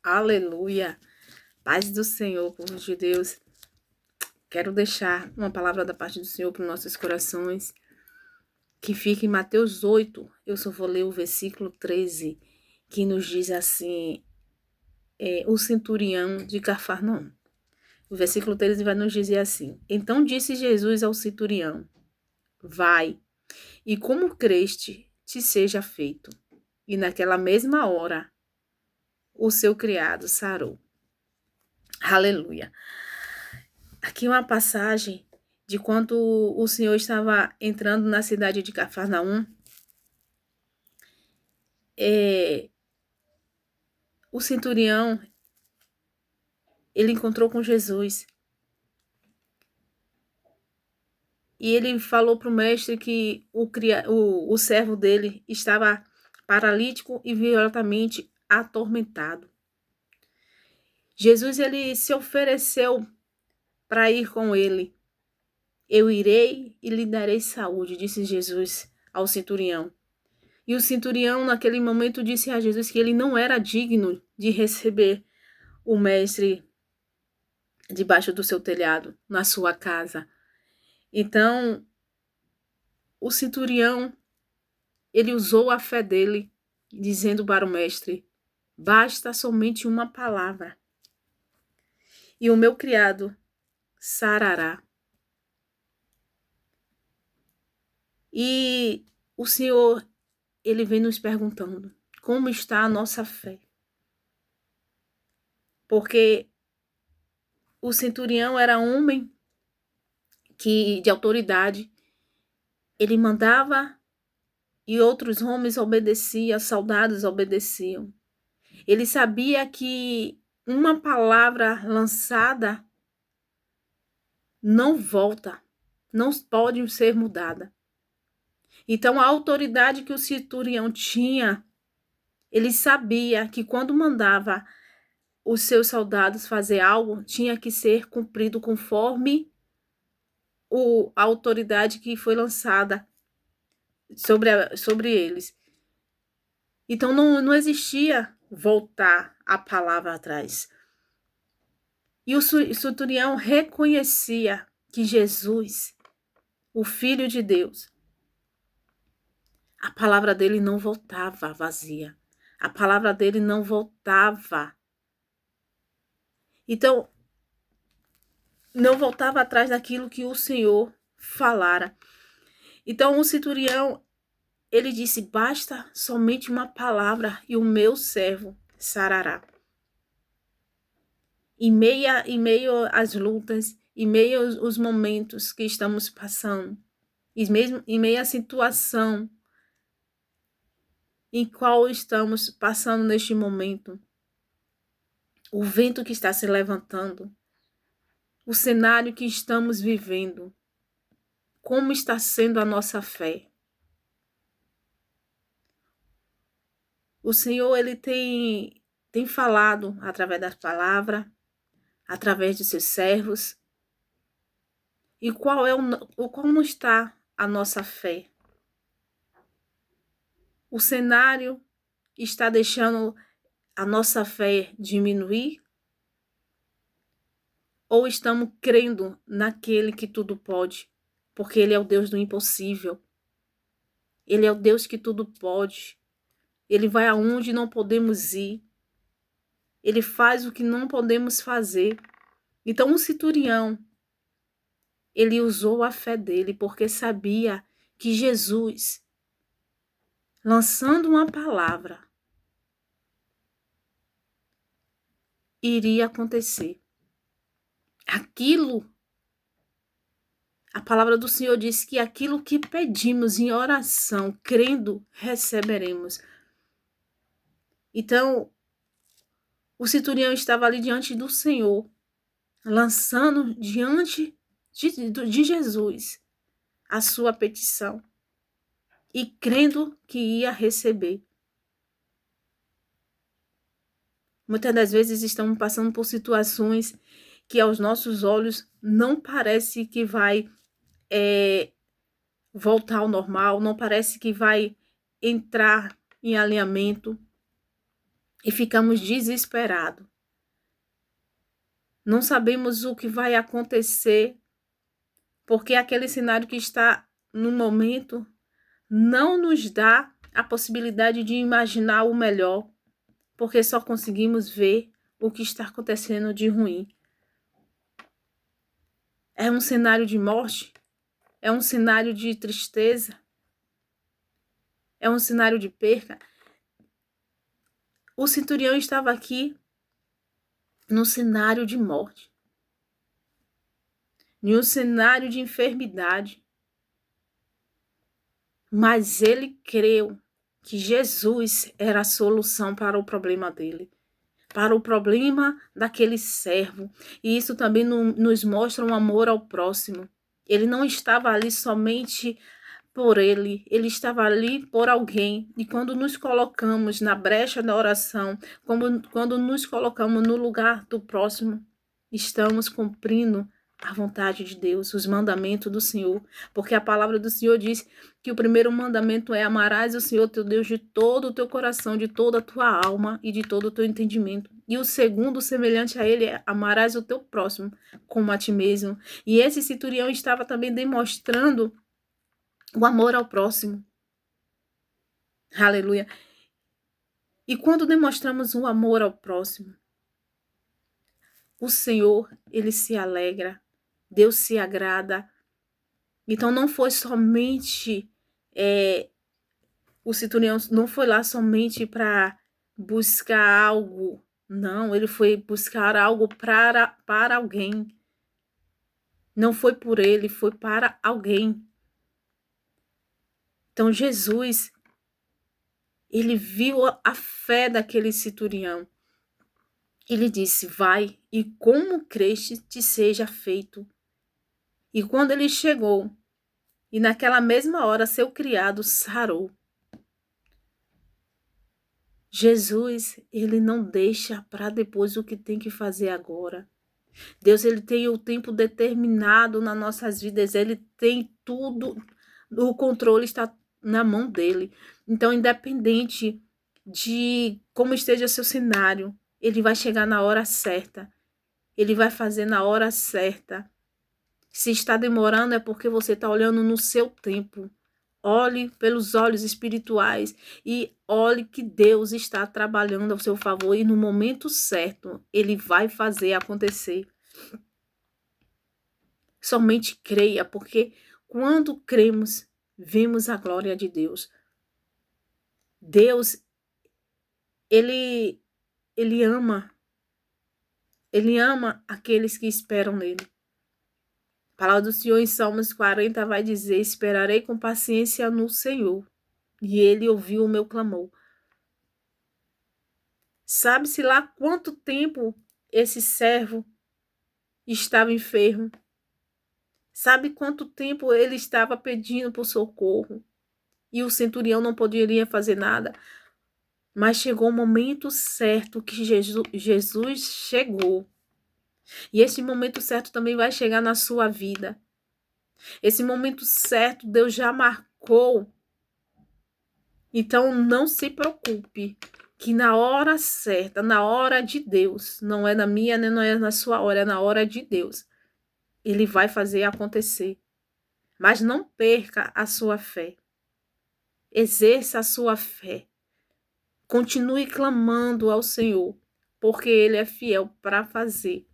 Aleluia. Paz do Senhor, povo de Deus. Quero deixar uma palavra da parte do Senhor para os nossos corações, que fica em Mateus 8. Eu só vou ler o versículo 13, que nos diz assim, o centurião de Cafarnaum. O versículo 13 vai nos dizer assim: Então disse Jesus ao centurião: Vai, e como creste, te seja feito. E naquela mesma hora, o seu criado sarou. Aleluia. Aqui uma passagem de quando o Senhor estava entrando na cidade de Cafarnaum. O centurião, ele encontrou com Jesus. E ele falou para o mestre que o servo dele estava paralítico e violentamente atormentado. Jesus, ele se ofereceu para ir com ele. Eu irei e lhe darei saúde, disse Jesus ao centurião. E o centurião, naquele momento, disse a Jesus que ele não era digno de receber o mestre debaixo do seu telhado, na sua casa. Então, o centurião, ele usou a fé dele, dizendo para o mestre: basta somente uma palavra, e o meu criado sarará. E o Senhor, ele vem nos perguntando: como está a nossa fé? Porque o centurião era homem de autoridade. Ele mandava e outros homens obedeciam, soldados obedeciam. Ele sabia que uma palavra lançada não volta, não pode ser mudada. Então, a autoridade que o centurião tinha, ele sabia que quando mandava os seus soldados fazer algo, tinha que ser cumprido conforme a autoridade que foi lançada sobre eles. Então, não existia voltar a palavra atrás. E o centurião reconhecia que Jesus, o Filho de Deus, a palavra dele não voltava vazia. A palavra dele não voltava. Então, não voltava atrás daquilo que o Senhor falara. Então, o centurião, ele disse: basta somente uma palavra e o meu servo sarará. Em meio às lutas, em meio aos momentos que estamos passando, e mesmo em meio à situação em qual estamos passando neste momento, o vento que está se levantando, o cenário que estamos vivendo, como está sendo a nossa fé. O Senhor, ele tem falado através da palavra, através de seus servos. E como está a nossa fé? O cenário está deixando a nossa fé diminuir? Ou estamos crendo naquele que tudo pode? Porque ele é o Deus do impossível. Ele é o Deus que tudo pode. Ele vai aonde não podemos ir. Ele faz o que não podemos fazer. Então, o centurião, ele usou a fé dele porque sabia que Jesus, lançando uma palavra, iria acontecer. A palavra do Senhor diz que aquilo que pedimos em oração, crendo, receberemos. Então, o centurião estava ali diante do Senhor, lançando diante de Jesus a sua petição e crendo que ia receber. Muitas das vezes estamos passando por situações que aos nossos olhos não parece que vai voltar ao normal, não parece que vai entrar em alinhamento. e ficamos desesperados. Não sabemos o que vai acontecer, porque aquele cenário que está no momento não nos dá a possibilidade de imaginar o melhor, porque só conseguimos ver o que está acontecendo de ruim. É um cenário de morte, é um cenário de tristeza, é um cenário de perca. O centurião estava aqui no cenário de morte, em um cenário de enfermidade, mas ele creu que Jesus era a solução para o problema dele, para o problema daquele servo. E isso também nos mostra um amor ao próximo. Ele não estava ali somente por ele estava ali por alguém. E quando nos colocamos na brecha da oração, quando nos colocamos no lugar do próximo, estamos cumprindo a vontade de Deus, os mandamentos do Senhor, porque a palavra do Senhor diz que o primeiro mandamento é: amarás o Senhor teu Deus de todo o teu coração, de toda a tua alma e de todo o teu entendimento. E o segundo, semelhante a ele, é: amarás o teu próximo como a ti mesmo. E esse centurião estava também demonstrando o amor ao próximo. Aleluia. E quando demonstramos o amor ao próximo, o Senhor, ele se alegra, Deus se agrada. Então não foi somente, o centurião não foi lá somente para buscar algo, não, ele foi buscar algo para alguém. Não foi por ele, foi para alguém. Então Jesus, ele viu a fé daquele centurião. Ele disse: vai, e como creste te seja feito. E quando ele chegou, e naquela mesma hora seu criado sarou. Jesus, ele não deixa para depois o que tem que fazer agora. Deus, ele tem o tempo determinado nas nossas vidas, ele tem tudo, o controle está na mão dele. Então, independente de como esteja seu cenário, ele vai chegar na hora certa. Ele vai fazer na hora certa. Se está demorando é porque você está olhando no seu tempo. Olhe pelos olhos espirituais e olhe que Deus está trabalhando ao seu favor e no momento certo ele vai fazer acontecer. Somente creia, porque quando cremos, vemos a glória de Deus. Deus, ele ama. Ele ama aqueles que esperam nele. A palavra do Senhor em Salmos 40 vai dizer: esperarei com paciência no Senhor, e ele ouviu o meu clamor. Sabe-se lá quanto tempo esse servo estava enfermo? Sabe quanto tempo ele estava pedindo por socorro? E o centurião não poderia fazer nada. Mas chegou o momento certo que Jesus chegou. E esse momento certo também vai chegar na sua vida. Esse momento certo Deus já marcou. Então não se preocupe, que na hora certa, na hora de Deus, não é na minha, nem não é na sua hora, é na hora de Deus. Ele vai fazer acontecer. Mas não perca a sua fé. Exerça a sua fé. Continue clamando ao Senhor, porque Ele é fiel para fazer.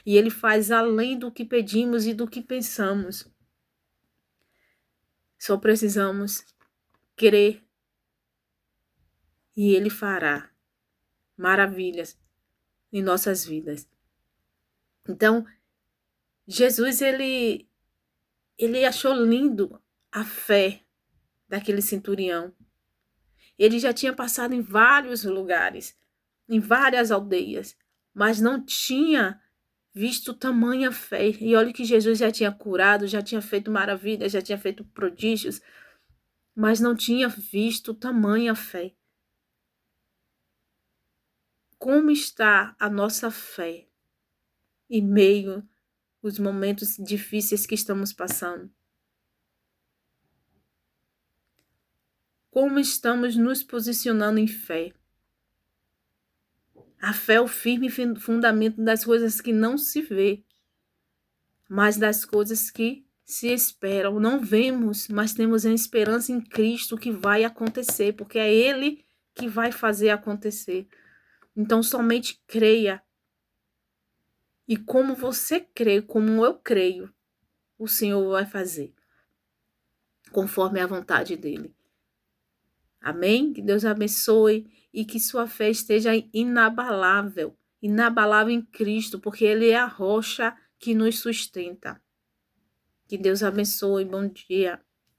E Ele faz além do que pedimos e do que pensamos. Só precisamos crer e Ele fará maravilhas em nossas vidas. Então, Jesus, ele achou lindo a fé daquele centurião. Ele já tinha passado em vários lugares, em várias aldeias, mas não tinha visto tamanha fé. E olha que Jesus já tinha curado, já tinha feito maravilhas, já tinha feito prodígios, mas não tinha visto tamanha fé. Como está a nossa fé em meio aos momentos difíceis que estamos passando? Como estamos nos posicionando em fé? A fé é o firme fundamento das coisas que não se vê, mas das coisas que se esperam. Não vemos, mas temos a esperança em Cristo que vai acontecer, porque é Ele que vai fazer acontecer. Então, somente creia. E como você crê, como eu creio, o Senhor vai fazer, conforme a vontade dEle. Amém? Que Deus abençoe e que sua fé esteja inabalável, inabalável em Cristo, porque Ele é a rocha que nos sustenta. Que Deus abençoe. Bom dia.